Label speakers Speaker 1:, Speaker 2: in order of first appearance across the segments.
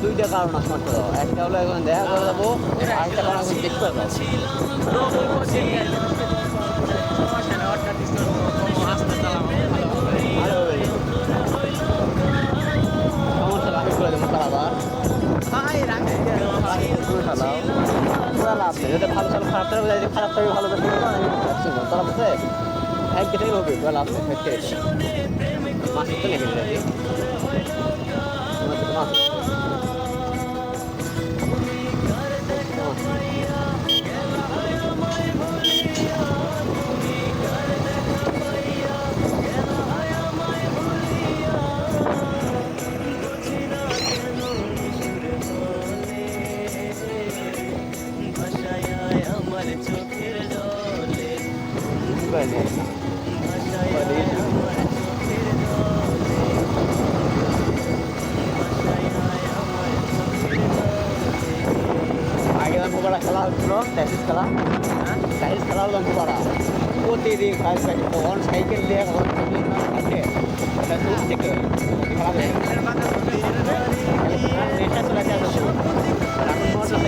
Speaker 1: দুইটা কারণ আছে মাত্র। একটা হলো এখন দেখা করে যাবো, আরেকটা কারণ এখন দেখতে পাবো। ভালো হবে। সমস্যা না, আমি করে দেবো আবার। পুরা লাভ নেই, যদি ভালো চাল খারাপ চাল খারাপ চাল ভালো বেশি তারা বলছে এক গেটেই হবে, পুরা লাভ নেই। মাছ তো নেবে যাচ্ছি মাছ আগে অঙ্কপাড়া খেলা হচ্ছিল, ট্যাক্সিস খেলা, ট্যাক্সিস খেলা হলো অঙ্কপাড়া। প্রতিদিন তখন সাইকেল দিয়ে আছে এটা দূর থেকে খেলা নেশা চলে আসে। এখন মোটর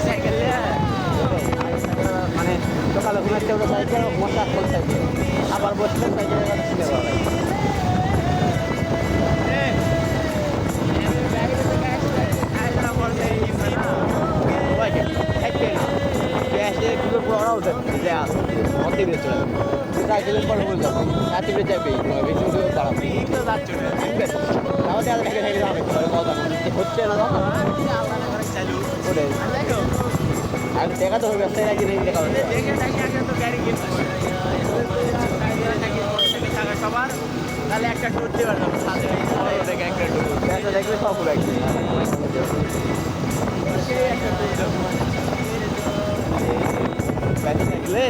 Speaker 1: সাইকেল দিয়ে মানে সকালে ঘুমাচ্ছে ওটা সাইকেল মশা ফল সাইকেল, আবার বসলে সাইকেলের কথা শুনে ভালো লাগে। সাইকেলের পরে বলে যাবো রাত্রিবেলা যাবে বেশি বাড়াবো হচ্ছে না আর দেখা তো হবে ব্যবসায়ী রাখি নেই দেখা হবে সবার তাহলে একটা ট্যুর দেওয়ার একটা ট্যুর দেখবে সব একদিন থাকলে